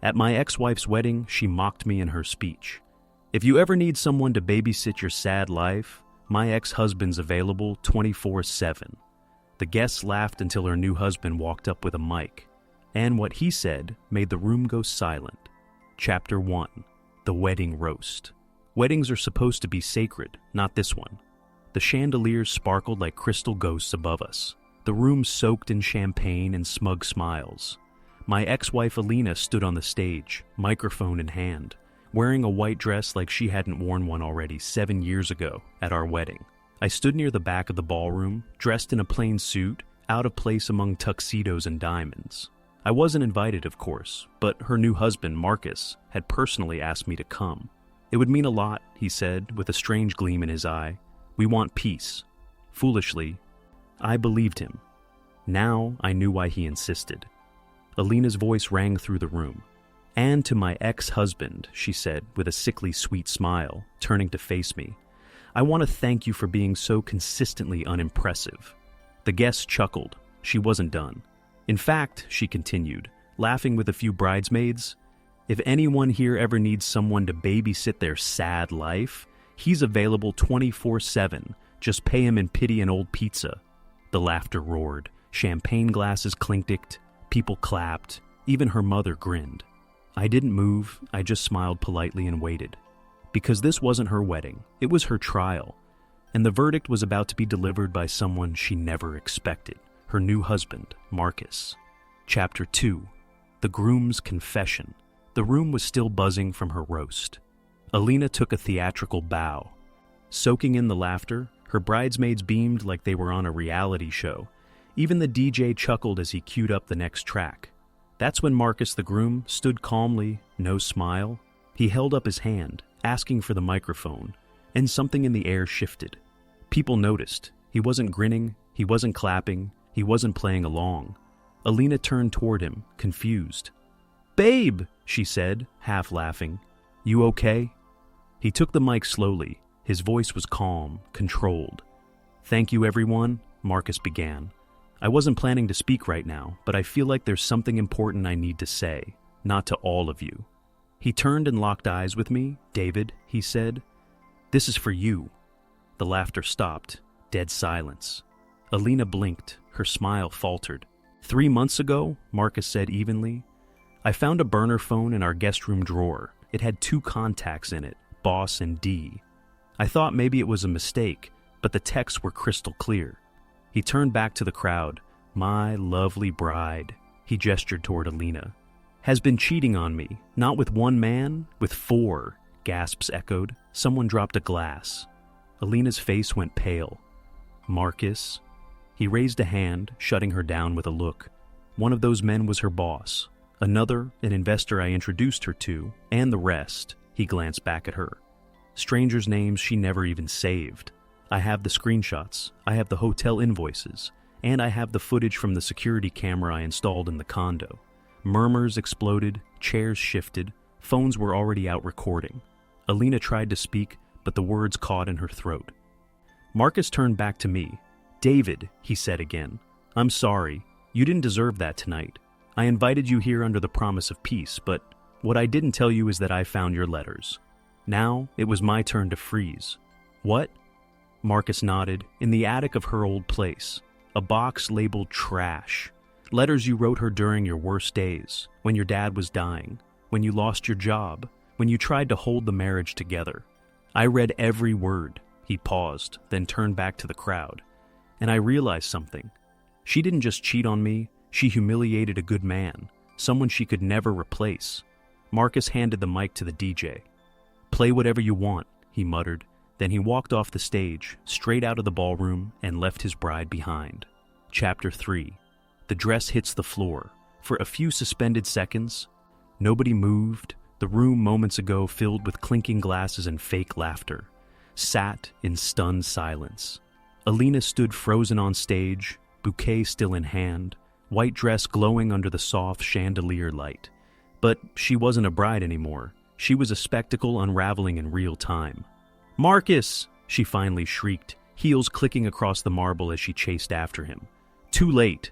At my ex-wife's wedding, she mocked me in her speech. If you ever need someone to babysit your sad life, my ex-husband's available 24/7. The guests laughed until her new husband walked up with a mic, and what he said made the room go silent. Chapter 1. The Wedding Roast. Weddings are supposed to be sacred, not this one. The chandeliers sparkled like crystal ghosts above us. The room soaked in champagne and smug smiles. My ex-wife Alina stood on the stage, microphone in hand, wearing a white dress like she hadn't worn one already 7 years ago at our wedding. I stood near the back of the ballroom, dressed in a plain suit, out of place among tuxedos and diamonds. I wasn't invited, of course, but her new husband, Marcus, had personally asked me to come. It would mean a lot, he said, with a strange gleam in his eye. We want peace. Foolishly, I believed him. Now I knew why he insisted. Alina's voice rang through the room. And to my ex-husband, she said, with a sickly sweet smile, turning to face me, I want to thank you for being so consistently unimpressive. The guests chuckled. She wasn't done. In fact, she continued, laughing with a few bridesmaids, if anyone here ever needs someone to babysit their sad life, he's available 24/7. Just pay him and pity an old pizza. The laughter roared. Champagne glasses clinked. People clapped. Even her mother grinned. I didn't move. I just smiled politely and waited. Because this wasn't her wedding. It was her trial. And the verdict was about to be delivered by someone she never expected. Her new husband, Marcus. Chapter 2. The Groom's Confession. The room was still buzzing from her roast. Alina took a theatrical bow. Soaking in the laughter, her bridesmaids beamed like they were on a reality show. Even the DJ chuckled as he queued up the next track. That's when Marcus, the groom, stood calmly, no smile. He held up his hand, asking for the microphone, and something in the air shifted. People noticed. He wasn't grinning, he wasn't clapping, he wasn't playing along. Alina turned toward him, confused. "Babe," she said, half laughing. "You okay?" He took the mic slowly. His voice was calm, controlled. "Thank you, everyone," Marcus began. "I wasn't planning to speak right now, but I feel like there's something important I need to say, not to all of you." He turned and locked eyes with me. "David," he said, "this is for you." The laughter stopped. Dead silence. Alina blinked. Her smile faltered. 3 months ago, Marcus said evenly, I found a burner phone in our guest room drawer. It had 2 contacts in it, Boss and D. I thought maybe it was a mistake, but the texts were crystal clear. He turned back to the crowd. "My lovely bride," he gestured toward Alina, "has been cheating on me, not with 1 man, with 4, gasps echoed. Someone dropped a glass. Alina's face went pale. "Marcus?" He raised a hand, shutting her down with a look. One of those men was her boss. Another, an investor I introduced her to, and the rest, he glanced back at her. Strangers' names she never even saved. I have the screenshots, I have the hotel invoices, and I have the footage from the security camera I installed in the condo. Murmurs exploded, chairs shifted, phones were already out recording. Alina tried to speak, but the words caught in her throat. Marcus turned back to me. "David," he said again, "I'm sorry. You didn't deserve that tonight. I invited you here under the promise of peace, but what I didn't tell you is that I found your letters. Now, it was my turn to freeze." "What?" Marcus nodded. "In the attic of her old place. A box labeled trash. Letters you wrote her during your worst days, when your dad was dying, when you lost your job, when you tried to hold the marriage together. I read every word." He paused, then turned back to the crowd. "And I realized something. She didn't just cheat on me, she humiliated a good man, someone she could never replace." Marcus handed the mic to the DJ. "Play whatever you want," he muttered. Then he walked off the stage, straight out of the ballroom, and left his bride behind. Chapter 3. The dress hits the floor. For a few suspended seconds, nobody moved. The room moments ago filled with clinking glasses and fake laughter sat in stunned silence. Alina stood frozen on stage, bouquet still in hand, white dress glowing under the soft chandelier light. But she wasn't a bride anymore. She was a spectacle unraveling in real time. "Marcus!" she finally shrieked, heels clicking across the marble as she chased after him. "Too late."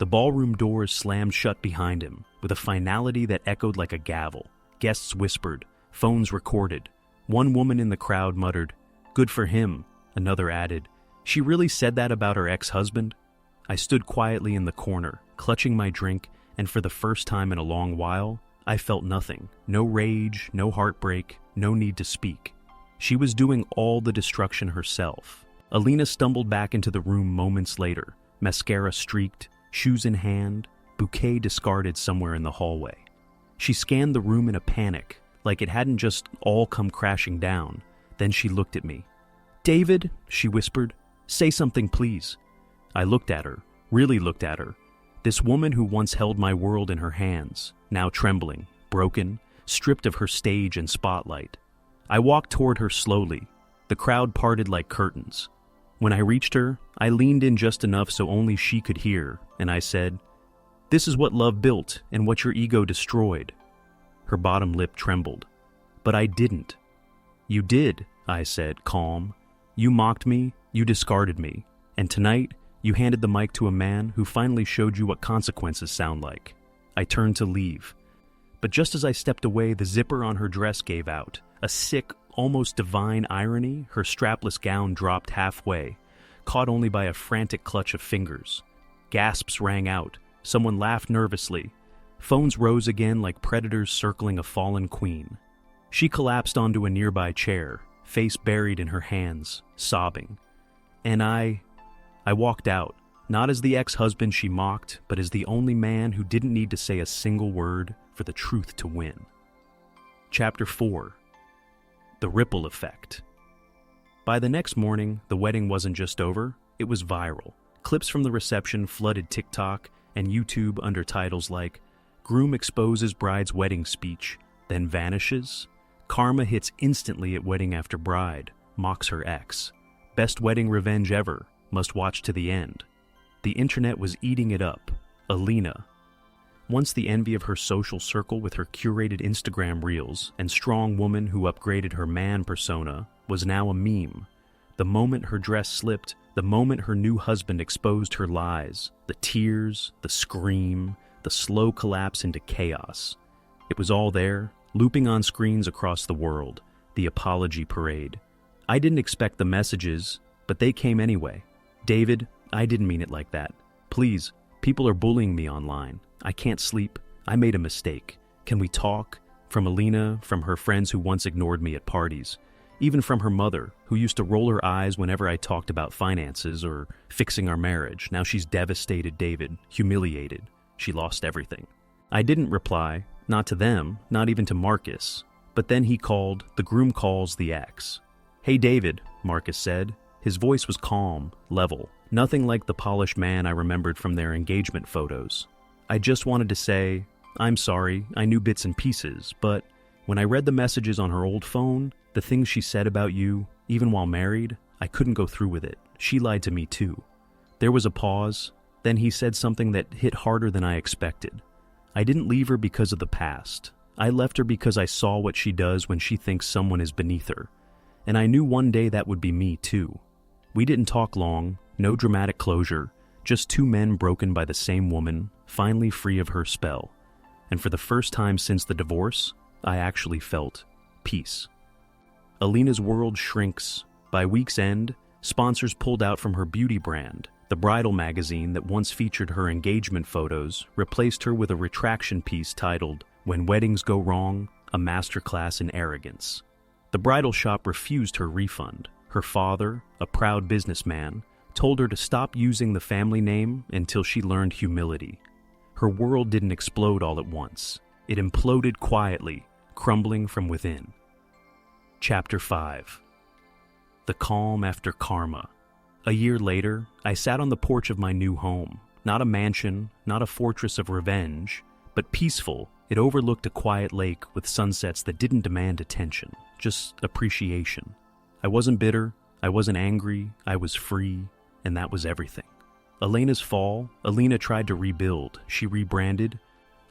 The ballroom doors slammed shut behind him, with a finality that echoed like a gavel. Guests whispered, phones recorded. One woman in the crowd muttered, "Good for him." Another added, "She really said that about her ex-husband?" I stood quietly in the corner, clutching my drink, and for the first time in a long while, I felt nothing. No rage, no heartbreak, no need to speak. She was doing all the destruction herself. Alina stumbled back into the room moments later, mascara streaked, shoes in hand, bouquet discarded somewhere in the hallway. She scanned the room in a panic, like it hadn't just all come crashing down. Then she looked at me. "David," she whispered, "say something, please." I looked at her, really looked at her. This woman who once held my world in her hands, now trembling, broken, stripped of her stage and spotlight. I walked toward her slowly. The crowd parted like curtains. When I reached her, I leaned in just enough so only she could hear, and I said, "This is what love built and what your ego destroyed." Her bottom lip trembled. But I didn't. "You did," I said, calm. "You mocked me, you discarded me, and tonight you handed the mic to a man who finally showed you what consequences sound like." I turned to leave. But just as I stepped away, the zipper on her dress gave out. A sick, almost divine irony, her strapless gown dropped halfway, caught only by a frantic clutch of fingers. Gasps rang out. Someone laughed nervously. Phones rose again like predators circling a fallen queen. She collapsed onto a nearby chair, face buried in her hands, sobbing. And I walked out, not as the ex-husband she mocked, but as the only man who didn't need to say a single word for the truth to win. Chapter 4. The Ripple Effect. By the next morning, the wedding wasn't just over, it was viral. Clips from the reception flooded TikTok and YouTube under titles like, "Groom exposes bride's wedding speech, then vanishes," "Karma hits instantly at wedding after bride, mocks her ex," "Best wedding revenge ever, must watch to the end." The internet was eating it up. Alina, once the envy of her social circle with her curated Instagram reels and strong woman who upgraded her man persona, was now a meme. The moment her dress slipped, the moment her new husband exposed her lies, the tears, the scream, the slow collapse into chaos. It was all there, looping on screens across the world, the apology parade. I didn't expect the messages, but they came anyway. "David, I didn't mean it like that. Please, people are bullying me online. I can't sleep. I made a mistake. Can we talk?" From Alina, from her friends who once ignored me at parties. Even from her mother, who used to roll her eyes whenever I talked about finances or fixing our marriage. Now she's devastated, David, humiliated. She lost everything. I didn't reply, not to them, not even to Marcus. But then he called, the groom calls the ex. "Hey David," Marcus said. His voice was calm, level, nothing like the polished man I remembered from their engagement photos. "I just wanted to say, I'm sorry, I knew bits and pieces, but when I read the messages on her old phone, the things she said about you, even while married, I couldn't go through with it. She lied to me too." There was a pause, then he said something that hit harder than I expected. "I didn't leave her because of the past. I left her because I saw what she does when she thinks someone is beneath her. And I knew one day that would be me too." We didn't talk long, no dramatic closure, just two men broken by the same woman, finally free of her spell. And for the first time since the divorce, I actually felt peace. Alina's world shrinks. By week's end, sponsors pulled out from her beauty brand. The bridal magazine that once featured her engagement photos replaced her with a retraction piece titled, "When Weddings Go Wrong, a Masterclass in Arrogance." The bridal shop refused her refund. Her father, a proud businessman, told her to stop using the family name until she learned humility. Her world didn't explode all at once. It imploded quietly, crumbling from within. Chapter 5. The Calm After Karma. A year later, I sat on the porch of my new home. Not a mansion, not a fortress of revenge, but peaceful. It overlooked a quiet lake with sunsets that didn't demand attention, just appreciation. I wasn't bitter, I wasn't angry, I was free, and that was everything. Alina's fall, Alina tried to rebuild. She rebranded,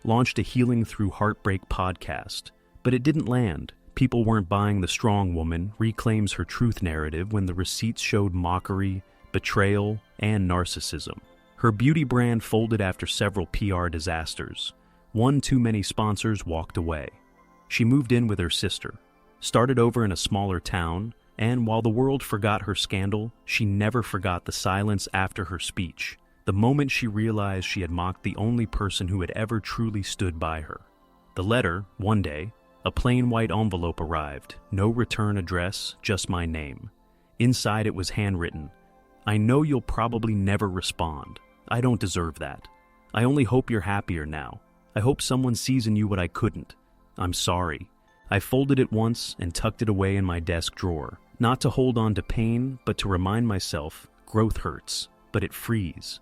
launched a Healing Through Heartbreak podcast, but it didn't land. People weren't buying the strong woman reclaims her truth narrative when the receipts showed mockery, betrayal, and narcissism. Her beauty brand folded after several PR disasters. One too many sponsors walked away. She moved in with her sister, started over in a smaller town, and while the world forgot her scandal, she never forgot the silence after her speech, the moment she realized she had mocked the only person who had ever truly stood by her. The letter, one day, a plain white envelope arrived, no return address, just my name. Inside it was handwritten, "I know you'll probably never respond. I don't deserve that. I only hope you're happier now. I hope someone sees in you what I couldn't. I'm sorry." I folded it once and tucked it away in my desk drawer, not to hold on to pain, but to remind myself, growth hurts, but it frees.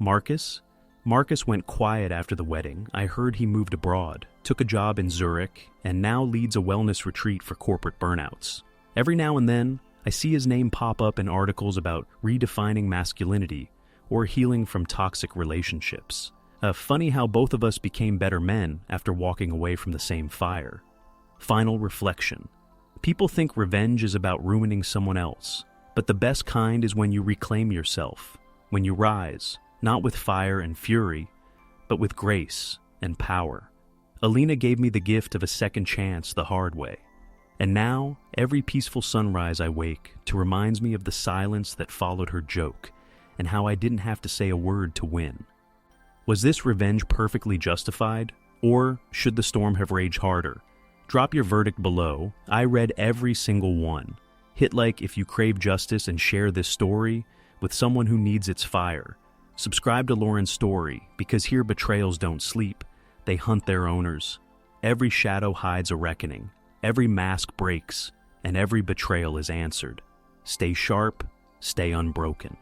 Marcus? Marcus went quiet after the wedding. I heard he moved abroad, took a job in Zurich, and now leads a wellness retreat for corporate burnouts. Every now and then, I see his name pop up in articles about redefining masculinity or healing from toxic relationships. Funny how both of us became better men after walking away from the same fire. Final reflection. People think revenge is about ruining someone else, but the best kind is when you reclaim yourself, when you rise, not with fire and fury, but with grace and power. Alina gave me the gift of a second chance the hard way. And now, every peaceful sunrise I wake to reminds me of the silence that followed her joke, and how I didn't have to say a word to win. Was this revenge perfectly justified, or should the storm have raged harder? Drop your verdict below. I read every single one. Hit like if you crave justice and share this story with someone who needs its fire. Subscribe to Lauren's story, because here betrayals don't sleep. They hunt their owners. Every shadow hides a reckoning. Every mask breaks, and every betrayal is answered. Stay sharp, stay unbroken.